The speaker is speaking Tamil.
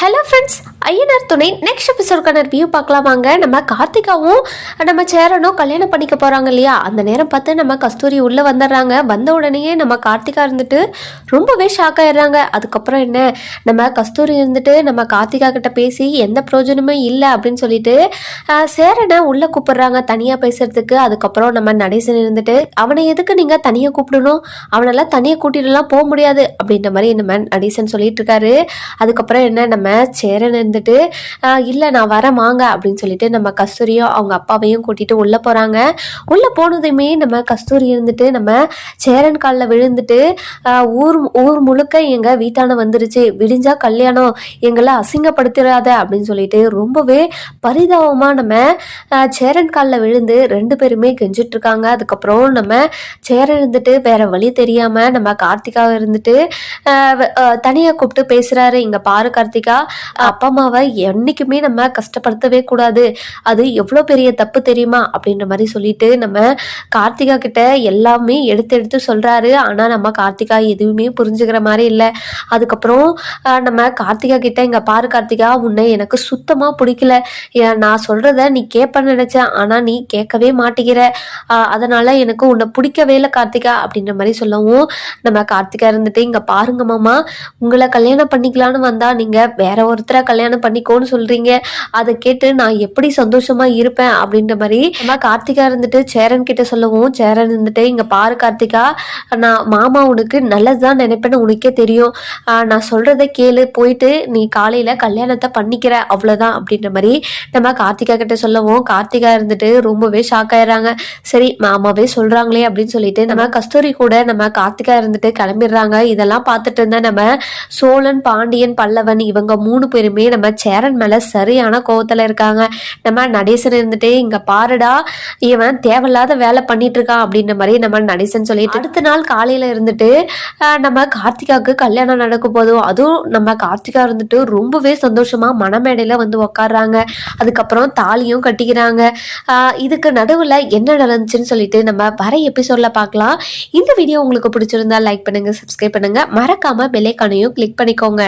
ஹலோ ஃப்ரெண்ட்ஸ், ஐயனார் துணை நெக்ஸ்ட் எபிசோடுக்கான ரிவ்யூ பார்க்கலாம் வாங்க. நம்ம கார்த்திகாவும் நம்ம சேரனும் கல்யாணம் பண்ணிக்க போகிறாங்க இல்லையா, அந்த நேரம் பார்த்து நம்ம கஸ்தூரி உள்ளே வந்துடுறாங்க. வந்த உடனேயே நம்ம கார்த்திகா இருந்துட்டு ரொம்பவே ஷாக் ஆயிடுறாங்க. அதுக்கப்புறம் என்ன, நம்ம கஸ்தூரி இருந்துட்டு நம்ம கார்த்திகா கிட்ட பேசி எந்த பிரயோஜனமும் இல்லை அப்படின்னு சொல்லிட்டு சேரனை உள்ளே கூப்பிடுறாங்க தனியாக பேசுறதுக்கு. அதுக்கப்புறம் நம்ம நடேசன் இருந்துட்டு அவனை எதுக்கு நீங்கள் தனியாக கூப்பிடணும், அவனெல்லாம் தனியாக கூட்டிகிட்டுலாம் போக முடியாது அப்படின்ற மாதிரி நம்ம நடேசன் சொல்லிட்டு இருக்காரு. அதுக்கப்புறம் என்ன, நம்ம சேரன் இருந்துட்டு இல்லை நான் வரேன் வாங்க அப்படின்னு சொல்லிட்டு நம்ம கஸ்தூரியும் அவங்க அப்பாவையும் கூட்டிட்டு உள்ளே போகிறாங்க. உள்ளே போனதுமே நம்ம கஸ்தூரி இருந்துட்டு நம்ம சேரன் காலில் விழுந்துட்டு ஊர் முழுக்க எங்கள் வீட்டான வந்துருச்சு, விடிஞ்சா கல்யாணம், எங்களை அசிங்கப்படுத்திடாத அப்படின்னு சொல்லிட்டு ரொம்பவே பரிதாபமாக நம்ம சேரன் காலில் விழுந்து ரெண்டு பேருமே கெஞ்சிட்டு இருக்காங்க. அதுக்கப்புறம் நம்ம சேரன் இருந்துட்டு வேற வழி தெரியாமல் நம்ம கார்த்திகாவை இருந்துட்டு தனியாக கூப்பிட்டு பேசுகிறாரு. இங்கே பாரு கார்த்திகா, அப்பா அம்மாவை என்னைக்குமே நம்ம கஷ்டப்படுத்தவே கூடாது, அது எவ்வளோ பெரிய தப்பு தெரியுமா அப்படின்ற மாதிரி சொல்லிட்டு நம்ம கார்த்திகா கிட்ட எல்லாமே எடுத்து சொல்கிறாரு. ஆனால் நம்ம கார்த்திகா எதுவுமே புரிஞ்சுக்கிற மாதிரி இல்லை. அதுக்கப்புறம் நம்ம கார்த்திகா கிட்ட இங்கே பாரு கார்த்திகா, உன்னை எனக்கு சுத்தமாக பிடிக்கல, நான் சொல்கிறத நீ கேட்பன்னு நினச்சேன், ஆனால் நீ கேட்கவே மாட்டேங்கிற, அதனால் எனக்கு உன்னை பிடிக்கவே இல்லை கார்த்திகா அப்படின்ற மாதிரி சொல்லவும் நம்ம கார்த்திகா இருந்துட்டு இங்கே பாருங்க மாமா, உங்களை கல்யாணம் பண்ணிக்கலான்னு வந்தால் நீங்கள் வேற ஒருத்தரை கல்யாணம் பண்ணிக்கோன்னு சொல்கிறீங்க, அதை கேட்டு நான் எப்படி சந்தோஷமாக இருப்பேன் அப்படின்ற மாதிரி நம்ம கார்த்திகா இருந்துட்டு சேரன் கிட்ட சொல்லவும் சேரன் இருந்துட்டு இங்கே பாரு கார்த்திகா, நான் மாமா உனக்கு நல்லது தான் நினைப்பேன்னு உனக்கே தெரியும், நான் சொல்கிறத கேளு, போயிட்டு நீ காலையில் கல்யாணத்தை பண்ணிக்கிற அவ்வளோதான் அப்படின்ற மாதிரி நம்ம கார்த்திகா கிட்ட சொல்லவும் கார்த்திகா இருந்துட்டு ரொம்பவே ஷாக் ஆயிடுறாங்க. சரி மாமாவே சொல்கிறாங்களே அப்படின்னு சொல்லிட்டு நம்ம கஸ்தூரி கூட நம்ம கார்த்திகா இருந்துட்டு கிளம்பிடுறாங்க. இதெல்லாம் பார்த்துட்டு இருந்தா நம்ம சோழன், பாண்டியன், பல்லவன் இவங்க மூணு பேருமே நம்ம சேரன் மேல சரியான கோவத்துல இருக்காங்க. நம்ம நடேசன் இருந்துட்டு இங்க பாருடா, இவன் தேவையில்லாத வேலை பண்ணிட்டு இருக்கான் அப்படின்ற மாதிரி நம்ம நடேசன் சொல்லிட்டு அடுத்த நாள் காலையில இருந்துட்டு நம்ம கார்த்திகாவுக்கு கல்யாணம் நடக்க போதும், அதுவும் நம்ம கார்த்திகா இருந்துட்டு ரொம்பவே சந்தோஷமா மணமேடையில வந்து உக்காடுறாங்க. அதுக்கப்புறம் தாலியும் கட்டிக்கிறாங்க. இதுக்கு நடுவில் என்ன நடந்துச்சுன்னு சொல்லிட்டு நம்ம வர எபிசோட்ல பார்க்கலாம். இந்த வீடியோ உங்களுக்கு பிடிச்சிருந்தா லைக் பண்ணுங்க, சப்ஸ்கிரைப் பண்ணுங்க, மறக்காம பெல் ஐகானையும் கிளிக் பண்ணிக்கோங்க.